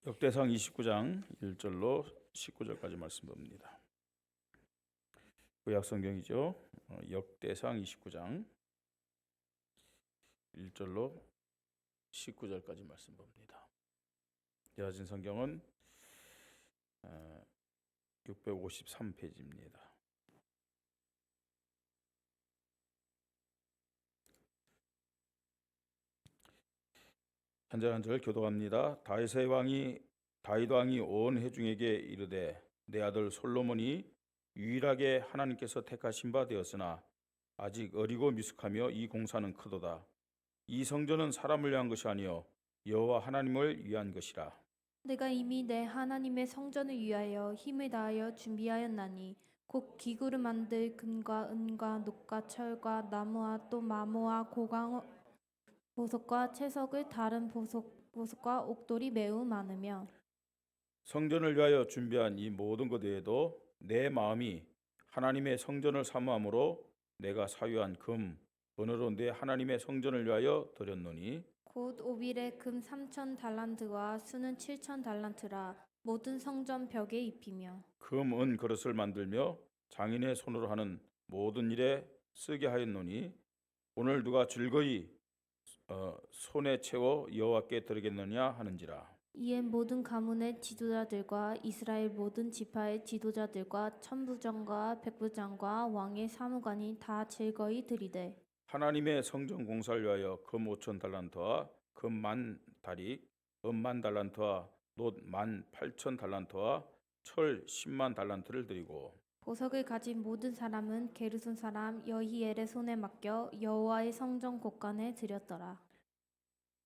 역대상 29장 1절로 19절까지 말씀 봅니다. 구약 성경이죠. 역대상 29장 1절로 19절까지 말씀 봅니다. 여하진 성경은 653페이지입니다. 한 절 한 절 교독합니다. 다윗 왕이 온 회중에게 이르되 내 아들 솔로몬이 유일하게 하나님께서 택하신 바 되었으나 아직 어리고 미숙하며 이 공사는 크도다. 이 성전은 사람을 위한 것이 아니요 여호와 하나님을 위한 것이라. 내가 이미 내 하나님의 성전을 위하여 힘을 다하여 준비하였나니 곧 기구를 만들 금과 은과 녹과 철과 나무와 또 마모와 고강 보석과 채석을 다른 보석과 옥돌이 매우 많으며 성전을 위하여 준비한 이 모든 것 외에도 내 마음이 하나님의 성전을 사모함으로 내가 사유한 금 은으로 내 하나님의 성전을 위하여 드렸노니 곧 오빌의 금 3천 달란트와 수는 7천 달란트라 모든 성전 벽에 입히며 금, 은 그릇을 만들며 장인의 손으로 하는 모든 일에 쓰게 하였노니 오늘 누가 즐거이 손에 채워 여호와께 드리겠느냐 하는지라. 이에 모든 가문의 지도자들과 이스라엘 모든 지파의 지도자들과 천부장과 백부장과 왕의 사무관이 다 즐거이 드리되 하나님의 성전 공사를 위하여 금 5천 달란트와 금 1,000다리, 은 10,000달란트와 놋 18,000달란트와 철 10만 달란트를 드리고 보석을 가진 모든 사람은 게르손 사람 여히엘의 손에 맡겨 여호와의 성전 곳간에 드렸더라.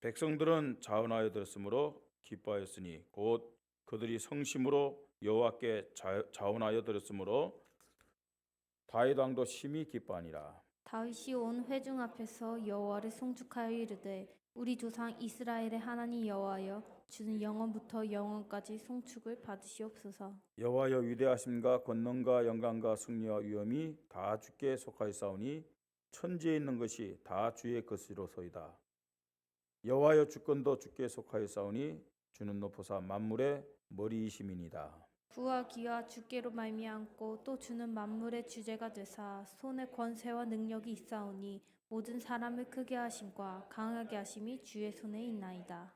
백성들은 자원하여 들었으므로 기뻐하였으니 곧 그들이 성심으로 여호와께 자원하여 들었으므로 다윗 왕도 심히 기뻐하니라. 다윗이 온 회중 앞에서 여호와를 송축하여 이르되 우리 조상 이스라엘의 하나님 여호와여 주는 영원부터 영원까지 송축을 받으시옵소서. 여호와여 위대하심과 권능과 영광과 승리와 위엄이 다 주께 속하였사오니 천지에 있는 것이 다 주의 것이로소이다. 여호와여 주권도 주께 속하였사오니 주는 높으사 만물의 머리이심이니이다. 부와 기와 주께로 말미암고 또 주는 만물의 주제가 되사 손에 권세와 능력이 있사오니 모든 사람을 크게 하심과 강하게 하심이 주의 손에 있나이다.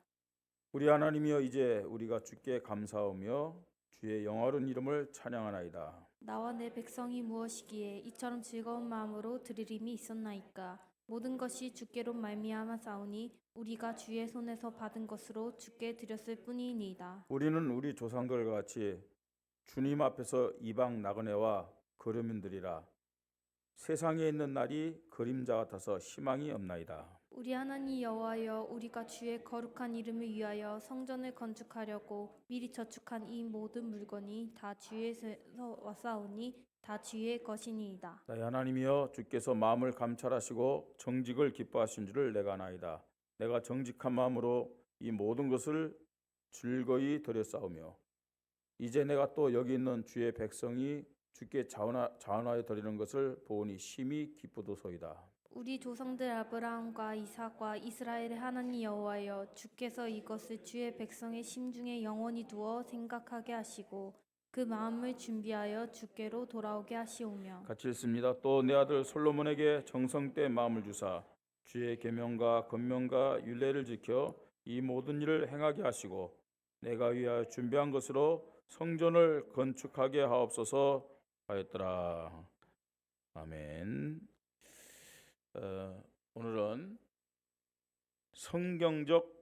우리 하나님이여 이제 우리가 주께 감사하며 주의 영화로운 이름을 찬양하나이다. 나와 내 백성이 무엇이기에 이처럼 즐거운 마음으로 드리림이 있었나이까. 모든 것이 주께로 말미암아 싸우니 우리가 주의 손에서 받은 것으로 주께 드렸을 뿐이니이다. 우리는 우리 조상들과 같이 주님 앞에서 이방 나그네와 거류민들이라. 세상에 있는 날이 그림자 같아서 희망이 없나이다. 우리 하나님 여호와여 우리가 주의 거룩한 이름을 위하여 성전을 건축하려고 미리 저축한 이 모든 물건이 다 주에서 왔사오니 다 주의 것이니이다. 나의 하나님이여 주께서 마음을 감찰하시고 정직을 기뻐하신 줄을 내가 아나이다. 내가 정직한 마음으로 이 모든 것을 즐거이 드렸사오며 이제 내가 또 여기 있는 주의 백성이 주께 자원하여 드리는 것을 보니 심히 기쁘도소이다. 우리 조상들 아브라함과 이삭과 이스라엘의 하나님 여호와여 주께서 이것을 주의 백성의 심중에 영원히 두어 생각하게 하시고 그 마음을 준비하여 주께로 돌아오게 하시오며 같이 읽습니다. 또 내 아들 솔로몬에게 정성때 마음을 주사 주의 계명과 권명과 율례를 지켜 이 모든 일을 행하게 하시고 내가 위하여 준비한 것으로 성전을 건축하게 하옵소서 하였더라. 아멘. 오늘은 성경적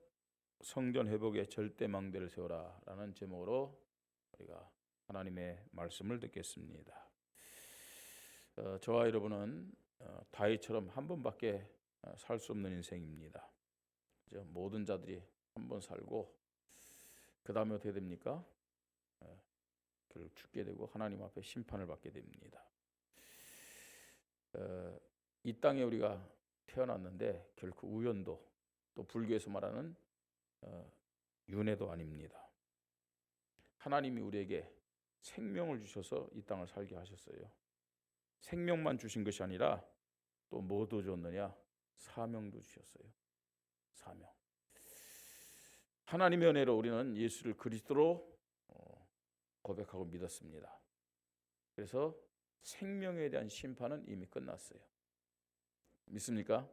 성전 회복의 절대망대를 세워라라는 제목으로 우리가 하나님의 말씀을 듣겠습니다. 저와 여러분은 다윗처럼 한 번밖에 살 수 없는 인생입니다. 모든 자들이 한 번 살고 그 다음에 어떻게 됩니까? 결국 죽게 되고 하나님 앞에 심판을 받게 됩니다. 이 땅에 우리가 태어났는데 결코 우연도 또 불교에서 말하는 윤회도 아닙니다. 하나님이 우리에게 생명을 주셔서 이 땅을 살게 하셨어요. 생명만 주신 것이 아니라 또 뭐도 줬느냐? 사명도 주셨어요. 사명. 하나님의 은혜로 우리는 예수를 그리스도로 고백하고 믿었습니다. 그래서 생명에 대한 심판은 이미 끝났어요. 믿습니까?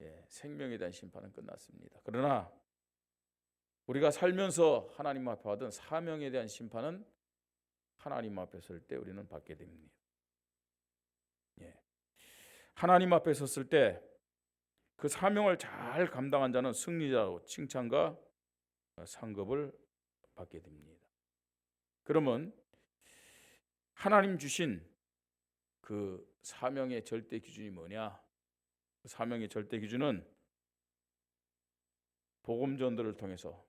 예, 생명에 대한 심판은 끝났습니다. 그러나 우리가 살면서 하나님 앞에 받은 사명에 대한 심판은 하나님 앞에 설 때 우리는 받게 됩니다. 예. 하나님 앞에 섰을 때 그 사명을 잘 감당한 자는 승리자로 칭찬과 상급을 받게 됩니다. 그러면 하나님 주신 그 사명의 절대 기준이 뭐냐? 그 사명의 절대 기준은 복음 전도를 통해서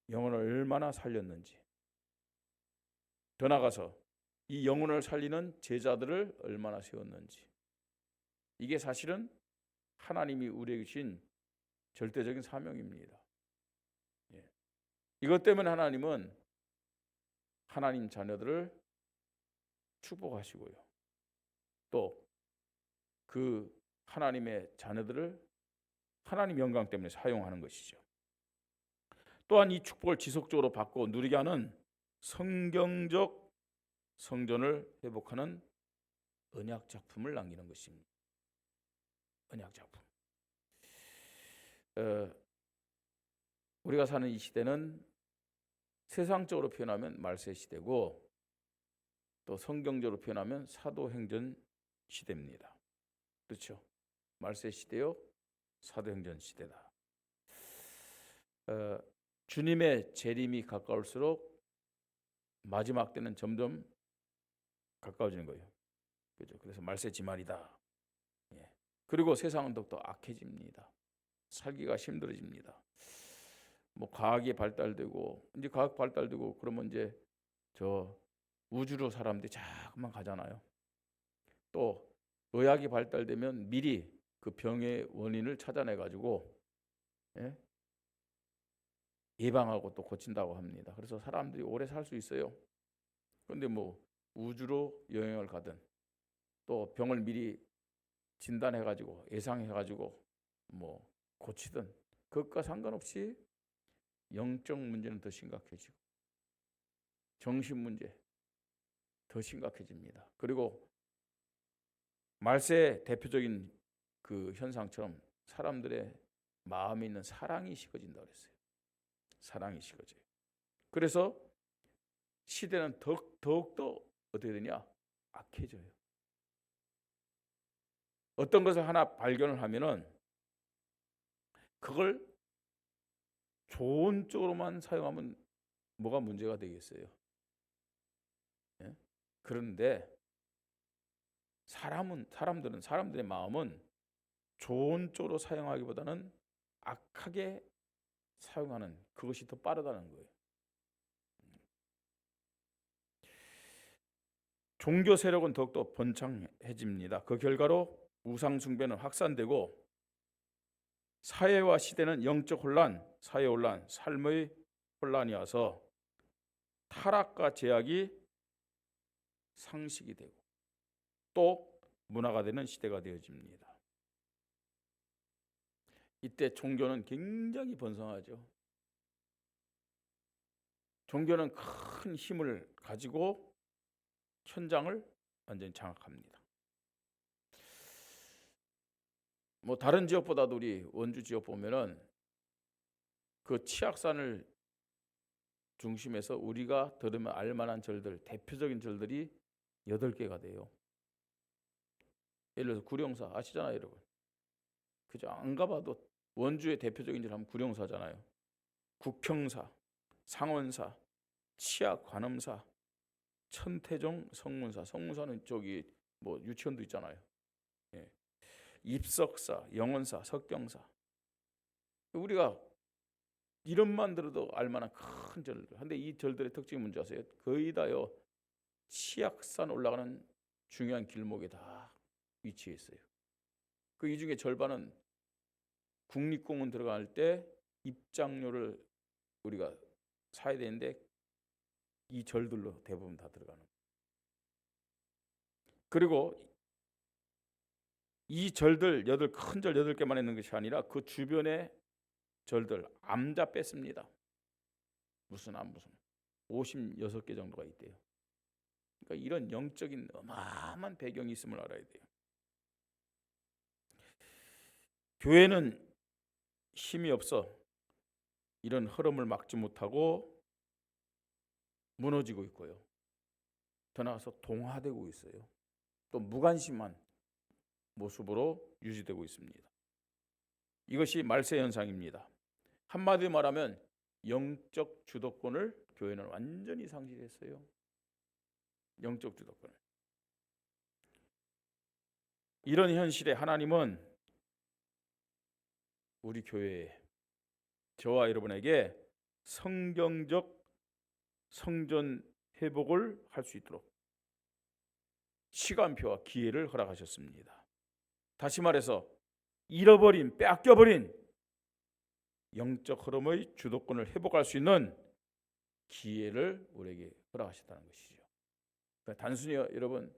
영혼을 얼마나 살렸는지, 더 나아가서 이 영혼을 살리는 제자들을 얼마나 세웠는지, 이게 사실은 하나님이 우리에게 주신 절대적인 사명입니다. 예. 이것 때문에 하나님은 하나님 자녀들을 축복하시고요, 또 그 하나님의 자녀들을 하나님 영광 때문에 사용하는 것이죠. 또한 이 축복을 지속적으로 받고 누리게 하는 성경적 성전을 회복하는 언약 작품을 남기는 것입니다. 언약 작품. 우리가 사는 이 시대는 세상적으로 표현하면 말세 시대고, 또 성경적으로 표현하면 사도행전 시대입니다. 그렇죠? 말세 시대요, 사도행전 시대다. 주님의 재림이 가까울수록 마지막 때는 점점 가까워지는 거예요. 그죠? 그래서 말세 지말이다. 예. 그리고 세상은 더욱더 악해집니다. 살기가 힘들어집니다. 뭐 과학이 발달되고, 이제 과학 발달되고 그러면 이제 저 우주로 사람들이 자꾸만 가잖아요. 또 의학이 발달되면 미리 그 병의 원인을 찾아내 가지고 예방하고 또 고친다고 합니다. 그래서 사람들이 오래 살 수 있어요. 그런데 뭐 우주로 여행을 가든, 또 병을 미리 진단해 가지고 예상해 가지고 뭐 고치든, 그것과 상관없이 영적 문제는 더 심각해지고 정신 문제 더 심각해집니다. 그리고 말세의 대표적인 그 현상처럼 사람들의 마음에 있는 사랑이 식어진다 그랬어요. 사랑이 식어져요. 그래서 시대는 더욱더 어떻게 되냐? 악해져요. 어떤 것을 하나 발견을 하면은 그걸 좋은 쪽으로만 사용하면 뭐가 문제가 되겠어요? 예? 그런데 사람들의 마음은 좋은 쪽으로 사용하기보다는 악하게 사용하는 그것이 더 빠르다는 거예요. 종교 세력은 더욱더 번창해집니다. 그 결과로 우상 숭배는 확산되고 사회와 시대는 영적 혼란, 사회 혼란, 삶의 혼란이 와서 타락과 제약이 상식이 되고 또 문화가 되는 시대가 되어집니다. 이때 종교는 굉장히 번성하죠. 종교는 큰 힘을 가지고 현장을 완전히 장악합니다. 뭐 다른 지역보다도 우리 원주 지역 보면은 그 치악산을 중심해서 우리가 들으면 알만한 절들, 대표적인 절들이 8개가 돼요. 예를 들어서 구룡사 아시잖아요, 여러분. 그죠? 안 가봐도 원주의 대표적인 절 하면 구룡사잖아요. 국평사, 상원사, 치악 관음사, 천태종 성문사. 성문사는 저기 뭐 유치원도 있잖아요. 예. 입석사, 영원사, 석경사. 우리가 이름만 들어도 알만한 큰 절들. 근데 이 절들의 특징이 뭔지 아세요? 거의 다요 치악산 올라가는 중요한 길목에 다 위치해 있어요. 그 이 중에 절반은 국립공원 들어갈 때 입장료를 우리가 사야 되는데 이 절들로 대부분 다 들어가는 거예요. 그리고 이 절들 큰 절 8개만 있는 것이 아니라 그 주변에 절들 암자 뺐습니다. 무슨 56개 정도가 있대요. 그러니까 이런 영적인 어마어마한 배경이 있음을 알아야 돼요. 교회는 힘이 없어 이런 흐름을 막지 못하고 무너지고 있고요. 더 나아가서 동화되고 있어요. 또 무관심한 모습으로 유지되고 있습니다. 이것이 말세 현상입니다. 한마디로 말하면 영적 주도권을 교회는 완전히 상실했어요. 영적 주도권을. 이런 현실에 하나님은 우리 교회에 저와 여러분에게 성경적 성전 회복을 할 수 있도록 시간표와 기회를 허락하셨습니다. 다시 말해서 잃어버린, 빼앗겨버린 영적 흐름의 주도권을 회복할 수 있는 기회를 우리에게 허락하셨다는 것이죠. 그러니까 단순히 여러분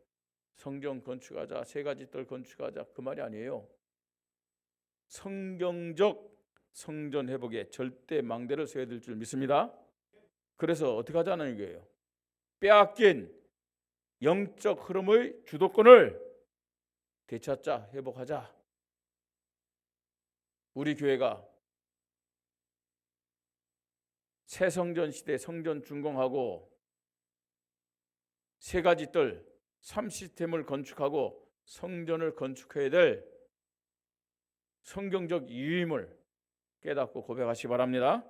성전 건축하자, 세 가지 뜰 건축하자 그 말이 아니에요. 성경적 성전 회복에 절대 망대를 세워야 될 줄 믿습니다. 그래서 어떻게 하자는 거예요? 빼앗긴 영적 흐름의 주도권을 되찾자, 회복하자. 우리 교회가 새 성전 시대 성전 준공하고 세 가지 뜰 3시스템을 건축하고 성전을 건축해야 될 성경적 이유임을 깨닫고 고백하시기 바랍니다.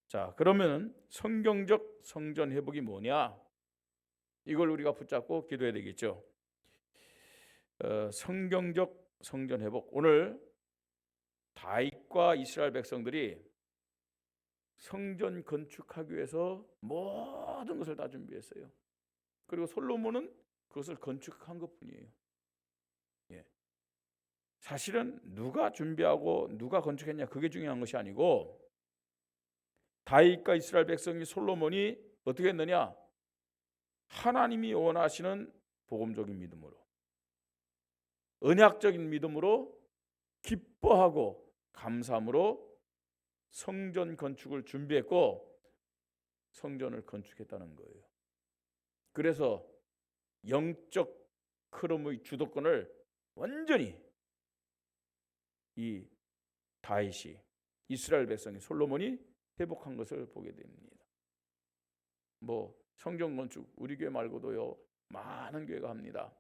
자, 그러면 성경적 성전 회복이 뭐냐? 이걸 우리가 붙잡고 기도해야 되겠죠. 성경적 성전 회복. 오늘 다윗과 이스라엘 백성들이 성전 건축하기 위해서 모든 것을 다 준비했어요. 그리고 솔로몬은 그것을 건축한 것뿐이에요. 예. 사실은 누가 준비하고 누가 건축했냐 그게 중요한 것이 아니고 다윗과 이스라엘 백성이 솔로몬이 어떻게 했느냐? 하나님이 원하시는 복음적인 믿음으로 언약적인 믿음으로 기뻐하고 감사함으로 성전 건축을 준비했고 성전을 건축했다는 거예요. 그래서 영적 흐름의 주도권을 완전히 이 다윗이 이스라엘 백성이 솔로몬이 회복한 것을 보게 됩니다. 뭐 성전 건축 우리 교회 말고도요 많은 교회가 합니다.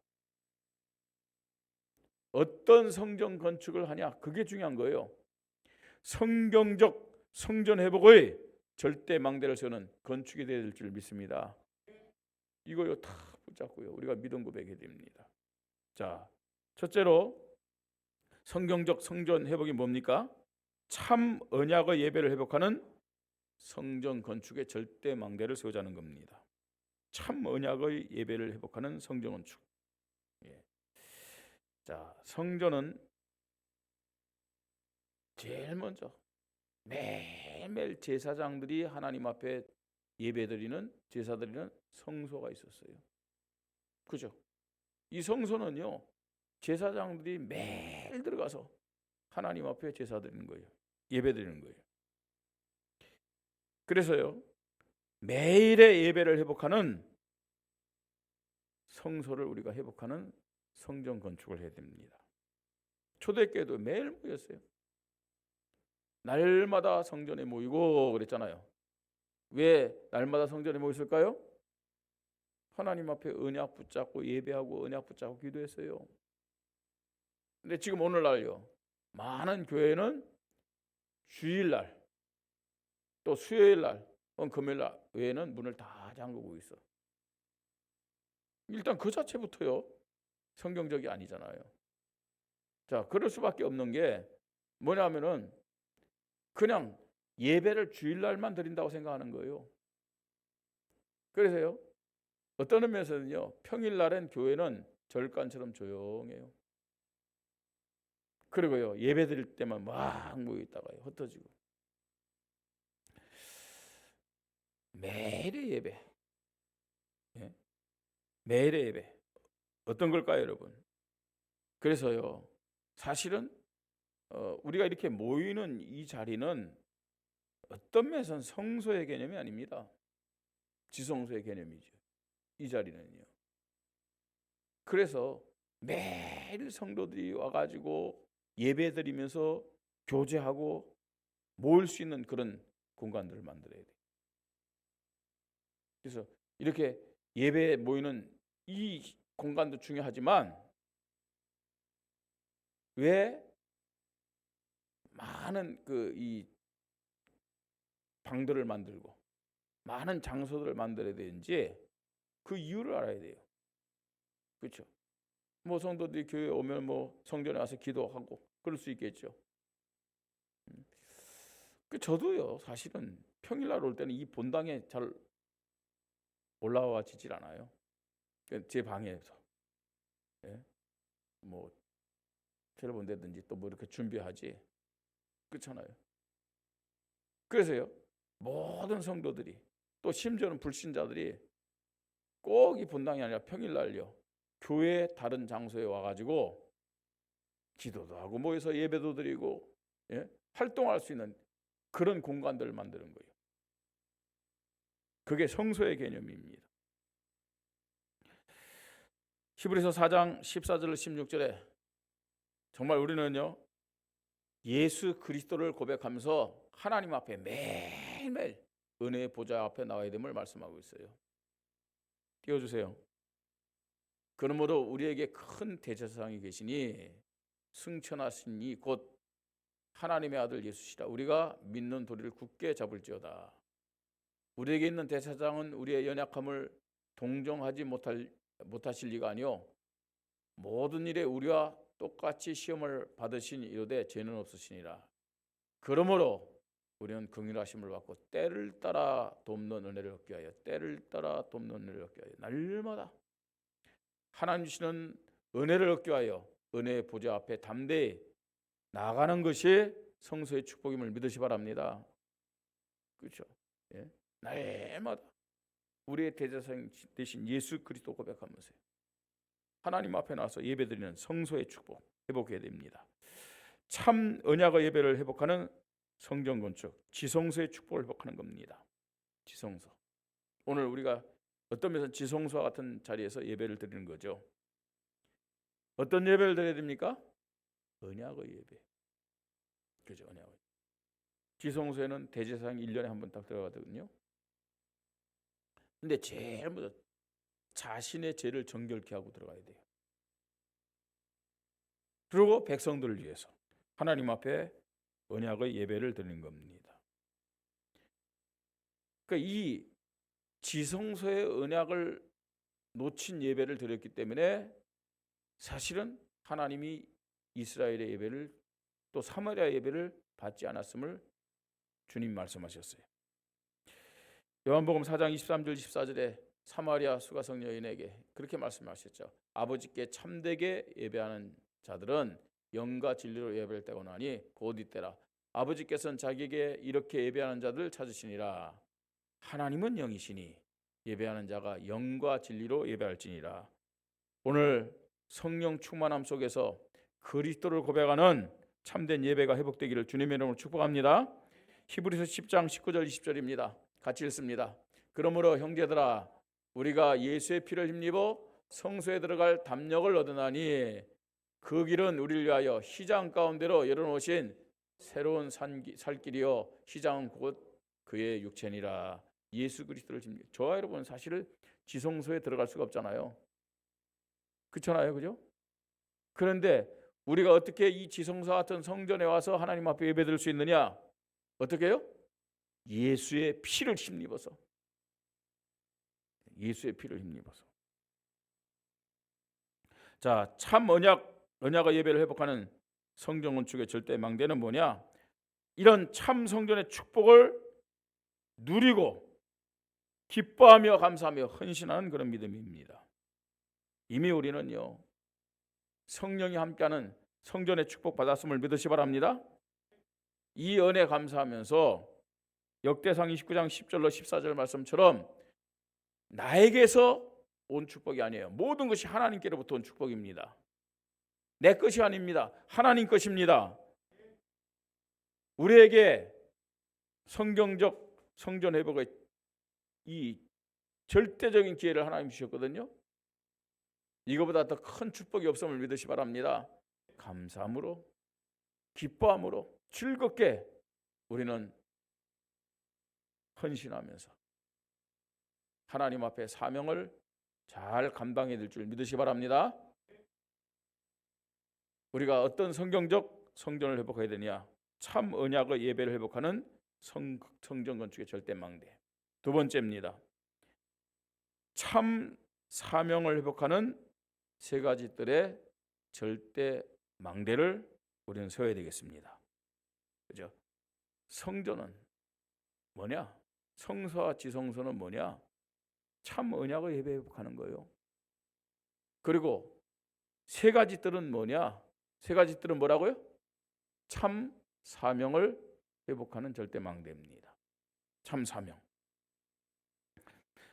어떤 성전 건축을 하냐 그게 중요한 거예요. 성경적 성전 회복의 절대 망대를 세우는 건축이 될 줄 믿습니다. 이거요 다 붙잡고요 우리가 믿음 고백해야 됩니다. 자, 첫째로 성경적 성전 회복이 뭡니까? 참 언약의 예배를 회복하는 성전 건축의 절대 망대를 세우자는 겁니다. 참 언약의 예배를 회복하는 성전 건축. 예. 자, 성전은 제일 먼저 매일매일 제사장들이 하나님 앞에 예배드리는 제사드리는 성소가 있었어요. 그죠? 이 성소는요 제사장들이 매일 들어가서 하나님 앞에 제사드리는 거예요. 예배드리는 거예요. 그래서요 매일의 예배를 회복하는 성소를 우리가 회복하는 성전 건축을 해야 됩니다. 초대교회도 매일 모였어요. 날마다 성전에 모이고 그랬잖아요. 왜 날마다 성전에 모였을까요? 하나님 앞에 언약 붙잡고 예배하고 언약 붙잡고 기도했어요. 근데 지금 오늘날요 많은 교회는 주일날 또 수요일날 금요일날 외에는 문을 다 잠그고 있어. 일단 그 자체부터요 성경적이 아니잖아요. 자, 그럴 수밖에 없는 게 뭐냐면은 그냥 예배를 주일날만 드린다고 생각하는 거예요. 그래서요 어떤 의미에서는요 평일날엔 교회는 절간처럼 조용해요. 그리고요 예배 드릴 때만 막 모여 있다가요 흩어지고. 매일의 예배, 예? 매일의 예배 어떤 걸까요 여러분? 그래서요 사실은 우리가 이렇게 모이는 이 자리는 어떤 면에서는 성소의 개념이 아닙니다. 지성소의 개념이죠. 이 자리는요. 그래서 매일 성도들이 와가지고 예배드리면서 교제하고 모일 수 있는 그런 공간들을 만들어야 돼요. 그래서 이렇게 예배에 모이는 이 공간도 중요하지만 왜 많은 이 방들을 만들고 많은 장소들을 만들어야 되는지 그 이유를 알아야 돼요. 그렇죠? 뭐 성도들이 교회 오면 뭐 성전에 와서 기도하고 그럴 수 있겠죠. 저도요 사실은 평일날 올 때는 이 본당에 잘 올라와지질 않아요. 제 방에서 뭐 책을 본다든지 또 뭐 이렇게 준비하지. 그렇잖아요. 그래서요 모든 성도들이 또 심지어는 불신자들이 꼭 이 본당이 아니라 평일날요 교회 다른 장소에 와가지고 기도도 하고 모여서 예배도 드리고 활동할 수 있는 그런 공간들을 만드는 거예요. 그게 성소의 개념입니다. 히브리서 4장 14절 16절에 정말 우리는요 예수 그리스도를 고백하면서 하나님 앞에 매일매일 은혜의 보좌 앞에 나와야 됨을 말씀하고 있어요. 띄워주세요. 그러므로 우리에게 큰 대제사장이 계시니 승천하신 이 곧 하나님의 아들 예수시라. 우리가 믿는 도리를 굳게 잡을지어다. 우리에게 있는 대제사장은 우리의 연약함을 동정하지 못하실 리가 아니요 모든 일에 우리와 똑같이 시험을 받으신 이로되 죄는 없으시니라. 그러므로 우리는 긍휼하심을 받고 때를 따라 돕는 은혜를 얻게 하여 날마다 하나님 주시는 은혜를 얻게 하여 은혜의 보좌 앞에 담대히 나가는 것이 성소의 축복임을 믿으시 바랍니다. 그렇죠? 날마다 우리의 대제사장 되신 예수 그리스도 고백하면서 하나님 앞에 나와서 예배드리는 성소의 축복 회복해야 됩니다. 참 언약의 예배를 회복하는 성전 건축, 지성소의 축복을 회복하는 겁니다. 지성소. 오늘 우리가 어떤 면에서 지성소와 같은 자리에서 예배를 드리는 거죠. 어떤 예배를 드려야 됩니까? 언약의 예배. 그죠? 언약의. 지성소에는 대제사장이 1년에 한 번 딱 들어가거든요. 근데 제일 먼저 자신의 죄를 정결케 하고 들어가야 돼요. 그리고 백성들을 위해서 하나님 앞에 언약의 예배를 드리는 겁니다. 그러니까 이 지성소의 언약을 놓친 예배를 드렸기 때문에 사실은 하나님이 이스라엘의 예배를 또 사마리아 예배를 받지 않았음을 주님 말씀하셨어요. 요한복음 4장 23절 24절에 사마리아 수가성 여인에게 그렇게 말씀하셨죠. 아버지께 참되게 예배하는 자들은 영과 진리로 예배를 때고나니 곧 이때라. 아버지께서는 자기에게 이렇게 예배하는 자들을 찾으시니라. 하나님은 영이시니 예배하는 자가 영과 진리로 예배할지니라. 오늘 성령 충만함 속에서 그리스도를 고백하는 참된 예배가 회복되기를 주님의 이름으로 축복합니다. 히브리서 10장 19절 20절입니다. 같이 읽습니다. 그러므로 형제들아 우리가 예수의 피를 힘입어 성소에 들어갈 담력을 얻으나니 그 길은 우리를 위하여 희장 가운데로 열어놓으신 새로운 살길이요 희장은 곧 그의 육체니라. 예수 그리스도를 힘입어. 저와 여러분 사실 지성소에 들어갈 수가 없잖아요. 그렇잖아요, 그죠? 그런데 우리가 어떻게 이 지성소 같은 성전에 와서 하나님 앞에 예배드릴 수 있느냐? 어떻게 해요? 예수의 피를 힘입어서. 예수의 피를 힘입어서. 자, 참 언약의 예배를 회복하는 성전 건축의 절대 망대는 뭐냐? 이런 참 성전의 축복을 누리고 기뻐하며 감사하며 헌신하는 그런 믿음입니다. 이미 우리는요 성령이 함께하는 성전의 축복 받았음을 믿으시 바랍니다. 이 은혜 감사하면서 역대상 29장 10절로 14절 말씀처럼 나에게서 온 축복이 아니에요. 모든 것이 하나님께로부터 온 축복입니다. 내 것이 아닙니다. 하나님 것입니다. 우리에게 성경적 성전 회복의 이 절대적인 기회를 하나님 주셨거든요. 이거보다 더 큰 축복이 없음을 믿으시 바랍니다. 감사함으로, 기뻐함으로, 즐겁게 우리는 헌신하면서 하나님 앞에 사명을 잘 감당해야 될 줄 믿으시 바랍니다. 우리가 어떤 성경적 성전을 회복해야 되냐? 참 언약의 예배를 회복하는 성전 건축의 절대망대. 두 번째입니다. 참 사명을 회복하는 세 가지 뜰의 절대망대를 우리는 세워야 되겠습니다. 그죠? 성전은 뭐냐? 성소와 지성소는 뭐냐? 참 언약의 예배 회복하는 거예요. 그리고 세 가지 뜰은 뭐냐? 세 가지 뜰은 뭐라고요? 참 사명을 회복하는 절대망대입니다. 참 사명.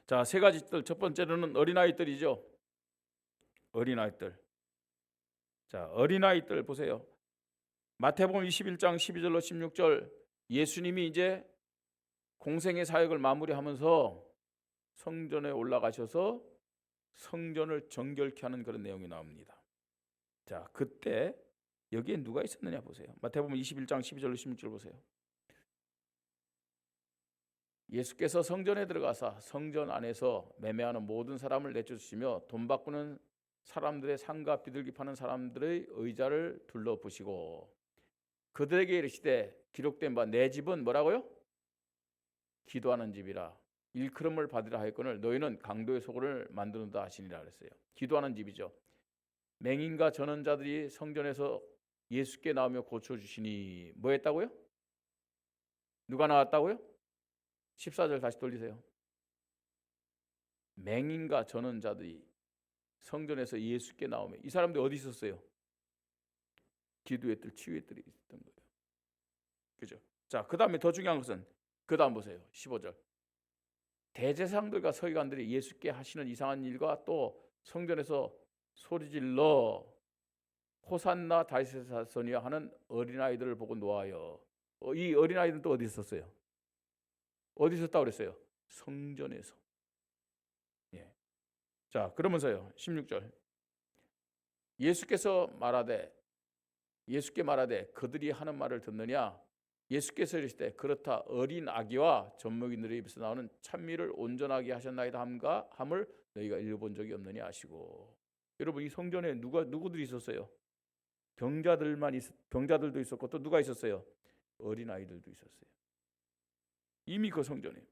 자, 세 가지 뜰. 첫 번째로는 어린아이 뜰이죠. 어린아이 뜰. 자, 어린아이 뜰 보세요. 마태복음 21장 12절로 16절 예수님이 이제 공생의 사역을 마무리하면서 성전에 올라가셔서 성전을 정결케 하는 그런 내용이 나옵니다. 자, 그때 여기에 누가 있었느냐 보세요. 마태복음 21장 12절로 16절 보세요. 예수께서 성전에 들어가사 성전 안에서 매매하는 모든 사람을 내쫓으시며 돈 바꾸는 사람들의 상가 비둘기 파는 사람들의 의자를 둘러보시고 그들에게 이르시되 기록된 바 내 집은 뭐라고요? 기도하는 집이라 일컬음을 받으라 하였거늘 너희는 강도의 소굴을 만드는다 하시니라 그랬어요. 기도하는 집이죠. 맹인과 전원자들이 성전에서 예수께 나오며 고쳐주시니 뭐 했다고요? 누가 나왔다고요? 14절 다시 돌리세요. 맹인과 전원자들이 성전에서 예수께 나오며 이 사람들 어디 있었어요? 기도의 뜰, 치유의 뜰이 있었던 거예요. 그죠? 자, 그 다음에 더 중요한 것은 그 다음 보세요. 15절. 대제사장들과 서기관들이 예수께 하시는 이상한 일과 또 성전에서 소리질러 호산나 다윗의 자손이여 하는 어린아이들을 보고 노하여. 이 어린아이들은 또 어디 있었어요? 어디 있었다고 그랬어요? 성전에서. 예. 자, 그러면서요 16절 예수께 말하되 그들이 하는 말을 듣느냐? 예수께서 이르시되 그렇다 어린 아기와 젖먹이들의 입에서 나오는 찬미를 온전하게 하셨나이다 함을 너희가 읽어본 적이 없느냐 하시고. 여러분 이 성전에 누구들이 있었어요? 병자들도 있었고 또 누가 있었어요? 어린 아이들도 있었어요. 이미 그 성전에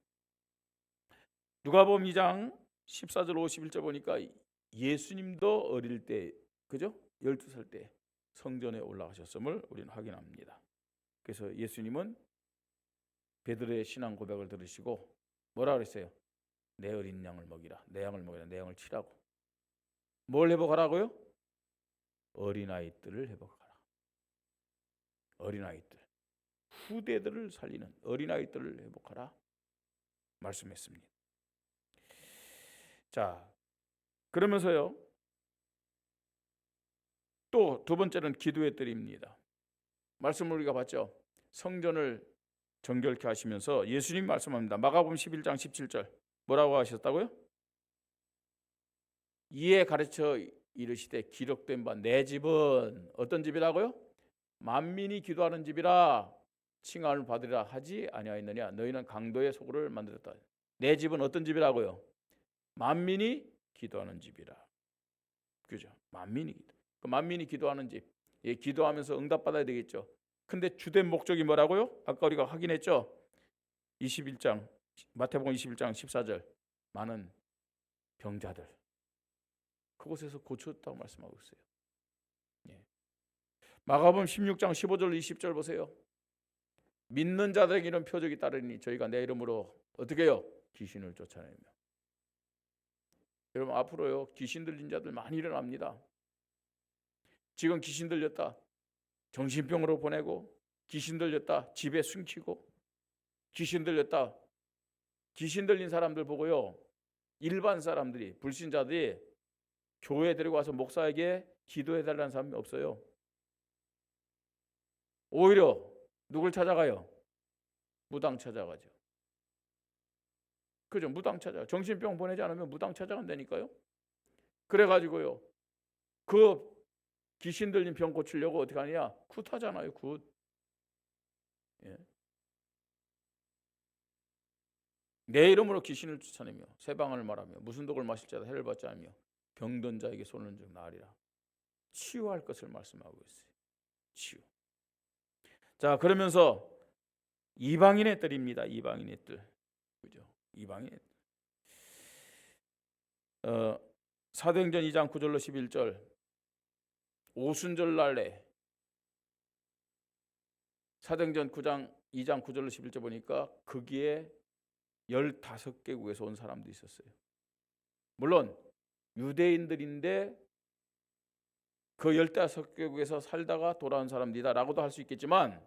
누가복음 2장 14절 51절 보니까 예수님도 어릴 때 그죠? 12살 때 성전에 올라가셨음을 우리는 확인합니다. 그래서 예수님은 베드로의 신앙 고백을 들으시고 뭐라 그랬어요? 내 어린 양을 먹이라. 내 양을 먹이라. 내 양을 치라고. 뭘 회복하라고요? 어린아이들을 회복하라. 어린아이들. 후대들을 살리는 어린아이들을 회복하라 말씀했습니다. 자, 그러면서요 또 두 번째는 기도의 뜰입니다. 말씀을 우리가 봤죠. 성전을 정결케 하시면서 예수님 말씀합니다. 마가복음 11장 17절 뭐라고 하셨다고요? 이에 가르쳐 이르시되 기록된 바 내 집은 어떤 집이라고요? 만민이 기도하는 집이라 칭함을 받으리라 하지 아니하였느냐? 너희는 강도의 소굴을 만들었다. 내 집은 어떤 집이라고요? 만민이 기도하는 집이라. 그죠? 만민이 기도하는 집. 예, 기도하면서 응답받아야 되겠죠. 근데 주된 목적이 뭐라고요? 아까 우리가 확인했죠. 21장 마태복음 21장 14절 많은 병자들 그곳에서 고쳤다고 말씀하고 있어요. 예. 마가복음 16장 15절 20절 보세요. 믿는 자들에게 이런 표적이 따르니 저희가 내 이름으로 어떻게 해요? 귀신을 쫓아내며. 여러분 앞으로요 귀신 들린 자들 많이 일어납니다. 지금 귀신 들렸다 정신병으로 보내고 귀신 들렸다 집에 숨기고 귀신 들렸다 귀신 들린 사람들 보고요 일반 사람들이 불신자들이 교회에 데리고 와서 목사에게 기도해달라는 사람이 없어요. 오히려 누굴 찾아가요? 무당 찾아가죠. 그죠? 무당 찾아. 정신병 보내지 않으면 무당 찾아간다니까요. 그래가지고요. 그 귀신 들린 병 고치려고 어떻게 하느냐? 굿하잖아요. 굿. 예. 내 이름으로 귀신을 쫓아내며 새 방언을 말하며 무슨 독을 마실 자도 해를 받지 않으며 병든 자에게 손을 얹어 나으리라. 치유할 것을 말씀하고 있어요. 치유. 자, 그러면서 이방인의 뜰입니다. 이방인의 뜰. 그죠? 이방인의 뜰. 사도행전 2장 9절로 11절 오순절 날에 사도행전 2장 9절로 11절 보니까 거기에 15개국에서 온 사람도 있었어요. 물론 유대인들인데 그 15개국에서 살다가 돌아온 사람들이다라고도 할 수 있겠지만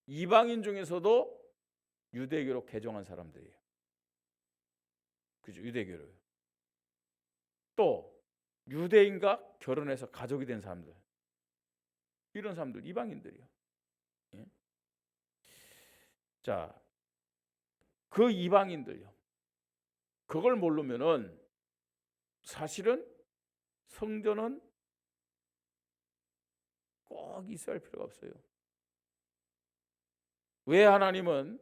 이방인 중에서도 유대교로 개종한 사람들이에요. 그죠? 유대교로. 또 유대인과 결혼해서 가족이 된 사람들. 이런 사람들 이방인들이요. 예? 자, 그 이방인들요. 그걸 모르면은 사실은 성전은 꼭 있어야 할 필요가 없어요. 왜 하나님은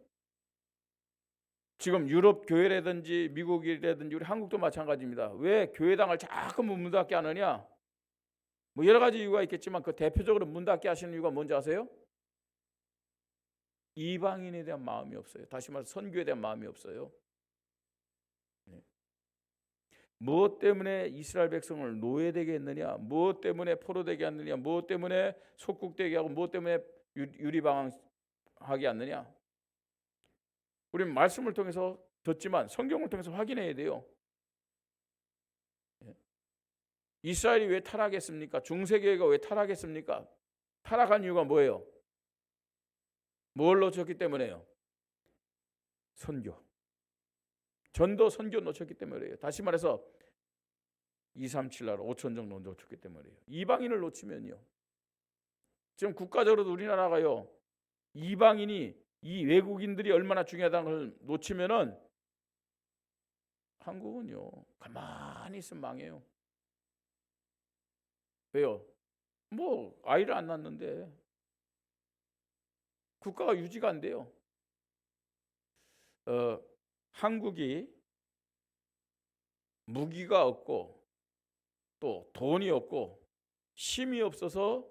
지금 유럽 교회라든지 미국이라든지 우리 한국도 마찬가지입니다. 왜 교회당을 자꾸 문 닫게 하느냐? 뭐 여러 가지 이유가 있겠지만 그 대표적으로 문 닫게 하시는 이유가 뭔지 아세요? 이방인에 대한 마음이 없어요. 다시 말해서 선교에 대한 마음이 없어요. 무엇 때문에 이스라엘 백성을 노예되게 했느냐? 무엇 때문에 포로되게 했느냐? 무엇 때문에 속국되게 하고 무엇 때문에 유리방황하게 했느냐? 우리는 말씀을 통해서 듣지만 성경을 통해서 확인해야 돼요. 이스라엘이 왜 타락했습니까? 중세교회가 왜 타락했습니까? 타락한 이유가 뭐예요? 뭘 놓쳤기 때문에요? 선교. 전도 선교 놓쳤기 때문이에요. 다시 말해서 237 나라 5천 정도 놓쳤기 때문이에요. 이방인을 놓치면요. 지금 국가적으로도 우리나라가요. 이방인이 이 외국인들이 얼마나 중요하다는 걸 놓치면은 한국은요. 가만히 있으면 망해요. 왜요? 뭐 아이를 안 낳는데 국가가 유지가 안 돼요. 한국이 무기가 없고 또 돈이 없고 힘이 없어서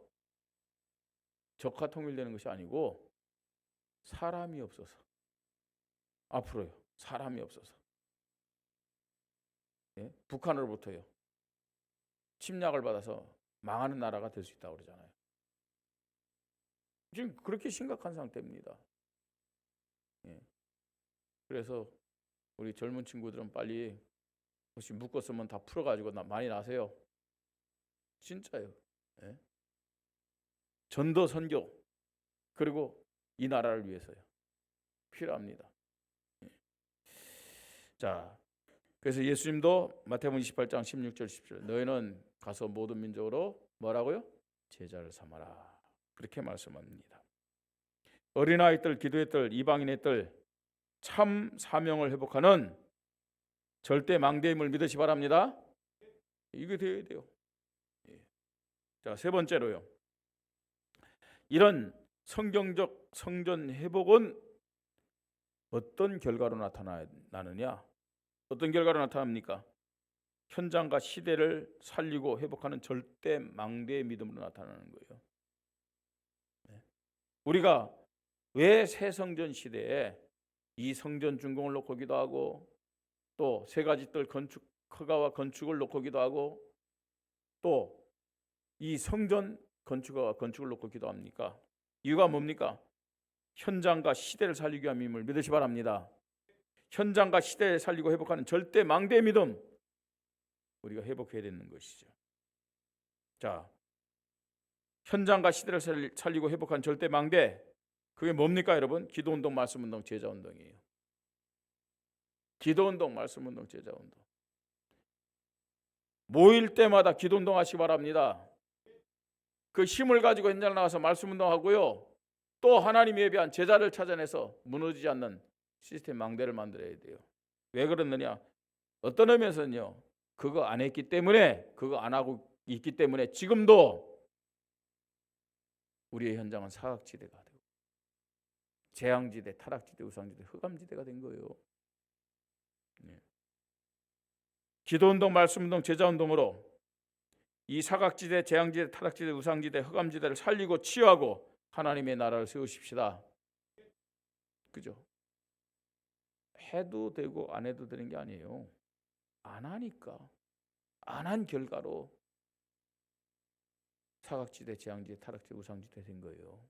적화 통일되는 것이 아니고 사람이 없어서 앞으로요. 사람이 없어서 북한으로부터요. 침략을 받아서 망하는 나라가 될 수 있다고 그러잖아요. 지금 그렇게 심각한 상태입니다. 그래서 우리 젊은 친구들은 빨리 혹시 묶었으면 다 풀어가지고 많이 나세요. 진짜요. 전도 선교 그리고 이 나라를 위해서요. 필요합니다. 자, 그래서 예수님도 마태복음 28장 16절 17절 너희는 가서 모든 민족으로 뭐라고요? 제자를 삼아라. 그렇게 말씀합니다. 어린아이 들, 기도의 들, 이방인의 들 참 사명을 회복하는 절대 망대임을 믿으시 바랍니다. 이게 되어야 돼요. 자, 세 번째로요. 이런 성경적 성전 회복은 어떤 결과로 나타나느냐? 어떤 결과로 나타납니까? 현장과 시대를 살리고 회복하는 절대 망대의 믿음으로 나타나는 거예요. 우리가 왜 새 성전 시대에 이 성전 준공을 놓고 기도하고 또 세 가지 뜰 건축 허가와 건축을 놓고 기도하고 또 이 성전 건축과 건축을 놓고 기도합니까? 이유가 뭡니까? 현장과 시대를 살리기 위함임을 믿으시 바랍니다. 현장과 시대를 살리고 회복하는 절대 망대의 믿음 우리가 회복해야 되는 것이죠. 자, 현장과 시대를 살리고 회복한 절대 망대 그게 뭡니까 여러분? 기도운동, 말씀운동, 제자운동이에요. 기도운동, 말씀운동, 제자운동. 모일 때마다 기도운동 하시기 바랍니다. 그 힘을 가지고 현장 나가서 말씀운동하고요. 또 하나님에 비한 제자를 찾아내서 무너지지 않는 시스템 망대를 만들어야 돼요. 왜 그러느냐? 어떤 의미에서는요, 그거 안 했기 때문에, 그거 안 하고 있기 때문에 지금도 우리의 현장은 사각지대가 되고 재앙지대, 타락지대, 우상지대, 흑암지대가 된 거예요. 기도운동, 말씀운동, 제자운동으로 이 사각지대, 재앙지대, 타락지대, 우상지대, 흑암지대를 살리고 치유하고 하나님의 나라를 세우십시다. 그죠? 해도 되고 안 해도 되는 게 아니에요. 안 하니까, 안 한 결과로 사각지대, 재앙지대, 타락지대, 우상지대 된 거예요.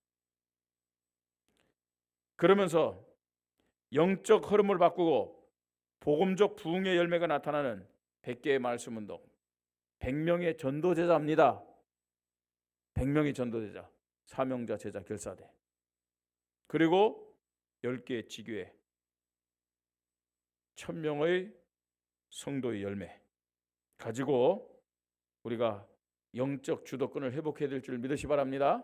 그러면서 영적 흐름을 바꾸고 복음적 부흥의 열매가 나타나는 100개의 말씀 운동, 100명의 전도제자입니다. 100명의 전도제자, 사명자, 제자, 결사대. 그리고 10개의 지교회, 1000명의 성도의 열매 가지고 우리가 영적 주도권을 회복해야 될 줄 믿으시 바랍니다.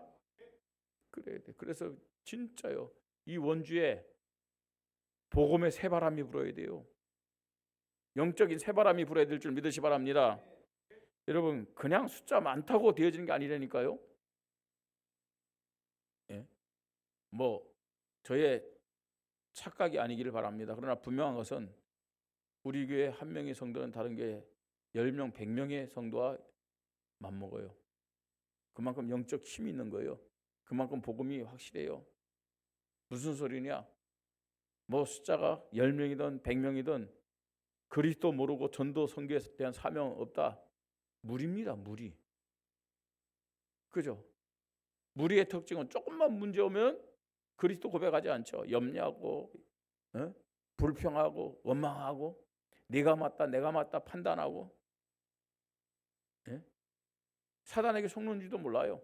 그래야 돼. 그래서 진짜요, 이 원주에 복음의 새바람이 불어야 돼요. 영적인 새바람이 불어야 될 줄 믿으시 바랍니다. 여러분, 그냥 숫자 많다고 되어지는 게 아니라니까요. 예? 뭐 저의 착각이 아니기를 바랍니다. 그러나 분명한 것은 우리 교회 한 명의 성도는 다른 교회 10명, 100명의 성도와 맞먹어요. 그만큼 영적 힘이 있는 거예요. 그만큼 복음이 확실해요. 무슨 소리냐? 뭐 숫자가 10명이든 100명이든 그리스도 모르고 전도 선교에 대한 사명 없다. 무리입니다. 무리. 그죠? 무리의 특징은 조금만 문제 오면 그리스도 고백하지 않죠. 염려하고, 불평하고, 원망하고, 네가 맞다, 내가 맞다 판단하고, 사단에게 속는지도 몰라요.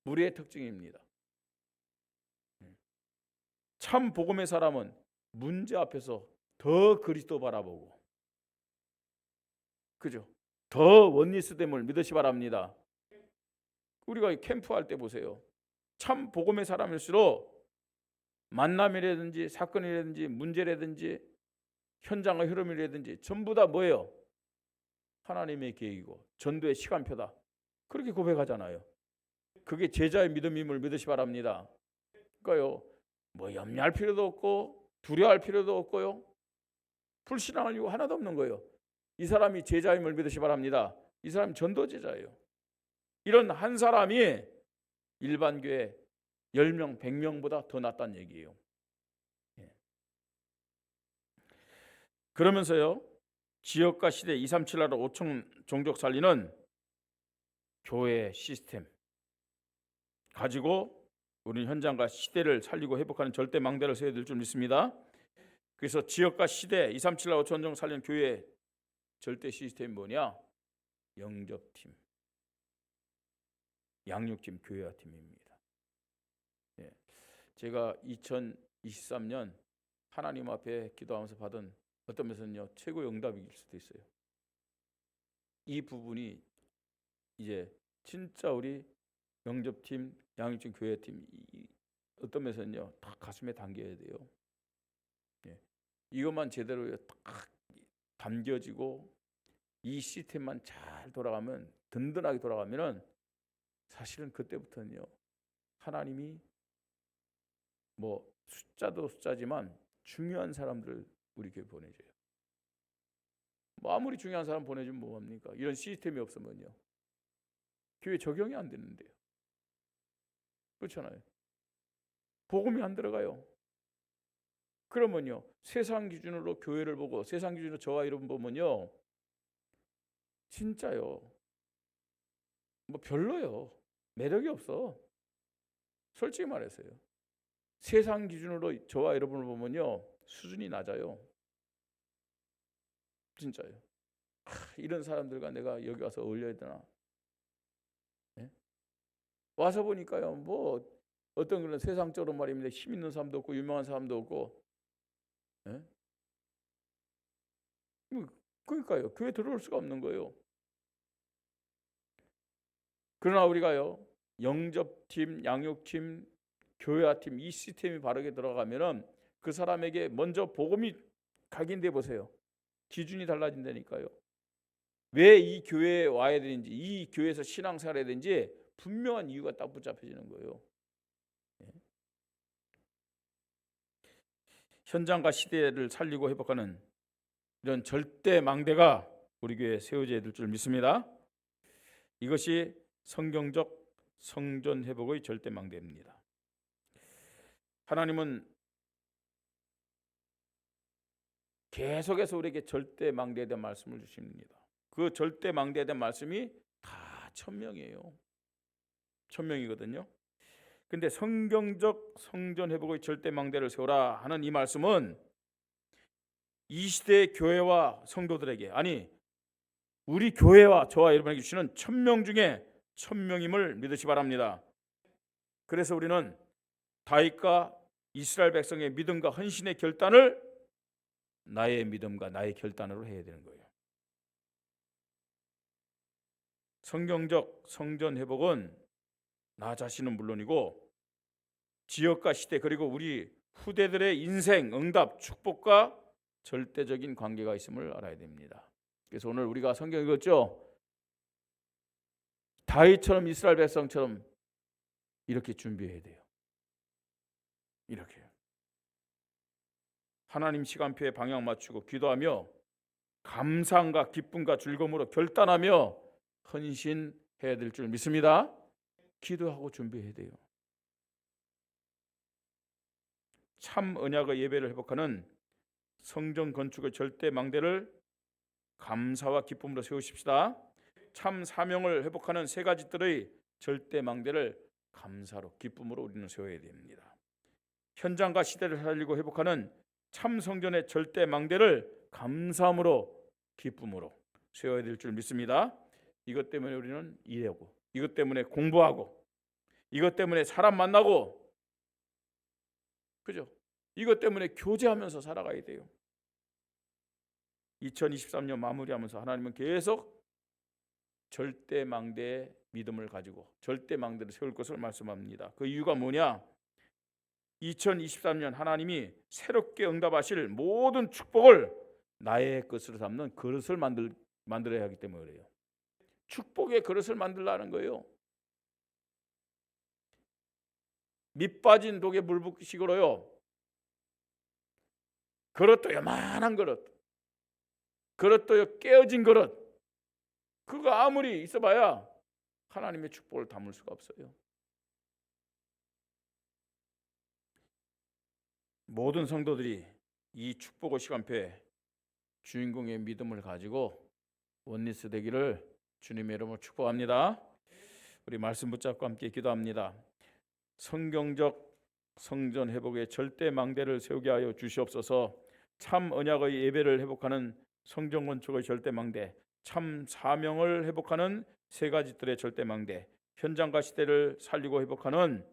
무리의 특징입니다. 참 복음의 사람은 문제 앞에서 더 그리스도 바라보고, 그죠? 더 원리스됨을 믿으시 바랍니다. 우리가 캠프할 때 보세요. 참 복음의 사람일수록 만남이라든지 사건이라든지 문제라든지 현장의 흐름이라든지 전부 다 뭐예요? 하나님의 계획이고 전도의 시간표다. 그렇게 고백하잖아요. 그게 제자의 믿음임을 믿으시 바랍니다. 그러니까요, 뭐 염려할 필요도 없고 두려워할 필요도 없고요, 불신앙할 이유 하나도 없는 거예요. 이 사람이 제자임을 믿으시 바랍니다. 이 사람이 전도 제자예요. 이런 한 사람이 일반 교회 10명, 100명보다 더 낫다는 얘기예요. 그러면서요, 지역과 시대 237 나라 5천 종족 살리는 교회 시스템 가지고 우리는 현장과 시대를 살리고 회복하는 절대 망대를 세워야 될 줄 믿습니다. 그래서 지역과 시대 237 나라 5천 종족 살리는 교회 절대 시스템이 뭐냐? 영접팀, 양육팀, 교회화팀입니다. 제가 2023년 하나님 앞에 기도하면서 받은 어떤 면에서는요, 최고의 응답일 수도 있어요. 이 부분이 이제 진짜 우리 영접팀, 양육팀, 교회팀 어떤 면에서는요, 다 가슴에 담겨야 돼요. 이것만 제대로 딱 담겨지고 이 시스템만 잘 돌아가면, 든든하게 돌아가면은 사실은 그때부터는요, 하나님이 뭐 숫자도 숫자지만 중요한 사람들을 우리 교회 보내줘요. 뭐 아무리 중요한 사람 보내주면 뭐합니까? 이런 시스템이 없으면요, 교회 적용이 안 되는데요. 그렇잖아요. 복음이 안 들어가요. 그러면요, 세상 기준으로 교회를 보고 세상 기준으로 저와 여러분 보면요, 진짜요, 뭐 별로요. 매력이 없어. 솔직히 말해서요. 세상 기준으로 저와 여러분을 보면요, 수준이 낮아요. 진짜요. 이런 사람들과 내가 여기 와서 어울려야 되나? 와서 보니까요, 뭐 어떤 그런 세상적으로 말입니다, 힘 있는 사람도 없고 유명한 사람도 없고, 그러니까요, 교회 들어올 수가 없는 거예요. 그러나 우리가요, 영접팀, 양육팀, 교회와 팀 이 시스템이 바르게 들어가면은 그 사람에게 먼저 복음이 각인돼 보세요. 기준이 달라진다니까요. 왜 이 교회에 와야 되는지, 이 교회에서 신앙생활 해야 되는지 분명한 이유가 딱 붙잡혀지는 거예요. 현장과 시대를 살리고 회복하는 이런 절대 망대가 우리 교회에 세워져야 될 줄 믿습니다. 이것이 성경적 성전 회복의 절대 망대입니다. 하나님은 계속해서 우리에게 절대 망대에 대한 말씀을 주십니다. 그 절대 망대에 대한 말씀이 다 천명이에요. 천명이거든요. 근데 성경적 성전 회복의 절대 망대를 세우라 하는 이 말씀은 이 시대의 교회와 성도들에게, 아니 우리 교회와 저와 여러분에게 주시는 천명 중에 천명임을 믿으시 바랍니다. 그래서 우리는 다윗과 이스라엘 백성의 믿음과 헌신의 결단을 나의 믿음과 나의 결단으로 해야 되는 거예요. 성경적 성전 회복은 나 자신은 물론이고 지역과 시대 그리고 우리 후대들의 인생, 응답, 축복과 절대적인 관계가 있음을 알아야 됩니다. 그래서 오늘 우리가 성경 읽었죠? 다윗처럼 이스라엘 백성처럼 이렇게 준비해야 돼요. 이렇게 하나님 시간표에 방향 맞추고 기도하며 감사함과 기쁨과 즐거움으로 결단하며 헌신해야 될 줄 믿습니다. 기도하고 준비해야 돼요. 참 언약의 예배를 회복하는 성전 건축의 절대 망대를 감사와 기쁨으로 세우십시다. 참 사명을 회복하는 세 가지 뜰의 절대 망대를 감사로 기쁨으로 우리는 세워야 됩니다. 현장과 시대를 살리고 회복하는 참 성전의 절대 망대를 감사함으로 기쁨으로 세워야 될 줄 믿습니다. 이것 때문에 우리는 일하고, 이것 때문에 공부하고, 이것 때문에 사람 만나고, 그죠? 이것 때문에 교제하면서 살아가야 돼요. 2023년 마무리하면서 하나님은 계속 절대 망대의 믿음을 가지고 절대 망대를 세울 것을 말씀합니다. 그 이유가 뭐냐? 2023년 하나님이 새롭게 응답하실 모든 축복을 나의 것으로 삼는 그릇을 만들어야 하기 때문에 그래요. 축복의 그릇을 만들라는 거예요. 밑 빠진 독에 물 붓기식으로요. 그릇도 요만한 그릇도 깨어진 그릇, 그거 아무리 있어봐야 하나님의 축복을 담을 수가 없어요. 모든 성도들이 이 축복의 시간표에 주인공의 믿음을 가지고 원리스 되기를 주님의 이름으로 축복합니다. 우리 말씀 붙잡고 함께 기도합니다. 성경적 성전 회복의 절대 망대를 세우게 하여 주시옵소서. 참 언약의 예배를 회복하는 성전 건축의 절대 망대, 참 사명을 회복하는 세 가지 뜰의 절대 망대, 현장과 시대를 살리고 회복하는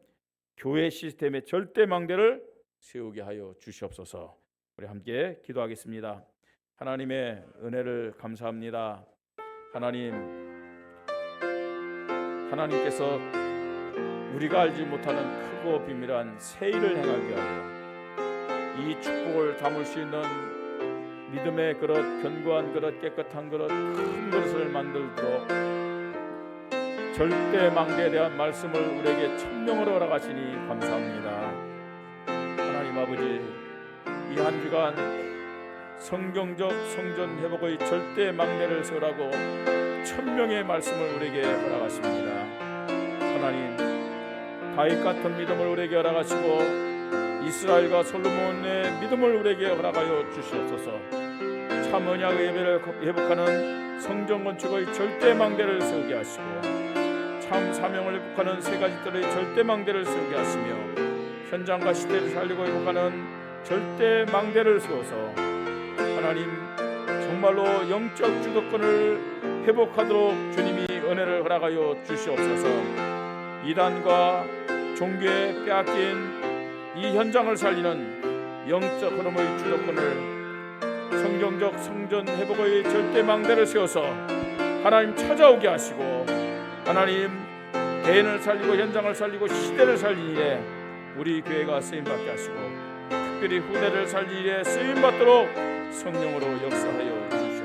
교회 시스템의 절대 망대를 세우게 하여 주시옵소서. 우리 함께 기도하겠습니다. 하나님의 은혜를 감사합니다. 하나님께서 우리가 알지 못하는 크고 비밀한 새 일을 행하게 하여 이 축복을 담을 수 있는 믿음의 그릇, 견고한 그릇, 깨끗한 그릇, 큰 그릇을 만들도록 절대 망대에 대한 말씀을 우리에게 천명으로 허락하시니 감사합니다. 하나님 아버지, 이 한 주간 성경적 성전 회복의 절대 망대를 세우라고 천명의 말씀을 우리에게 허락하십니다. 하나님, 다윗 같은 믿음을 우리에게 허락하시고 이스라엘과 솔로몬의 믿음을 우리에게 허락하여 주시옵소서. 참 언약의 예배를 회복하는 성전 건축의 절대 망대를 세우게 하시고 참 사명을 회복하는 세 가지 뜰의 절대 망대를 세우게 하시며 현장과 시대를 살리고 회복하는 절대 망대를 세워서 하나님 정말로 영적 주도권을 회복하도록 주님이 은혜를 허락하여 주시옵소서. 이단과 종교에 빼앗긴 이 현장을 살리는 영적 흐름의 주도권을 성경적 성전 회복의 절대 망대를 세워서 하나님 찾아오게 하시고 하나님 개인을 살리고 현장을 살리고 시대를 살리니 우리 교회가 쓰임 받게 하시고 특별히 후대를 살릴 일에 쓰임 받도록 성령으로 역사하여 주시옵소서.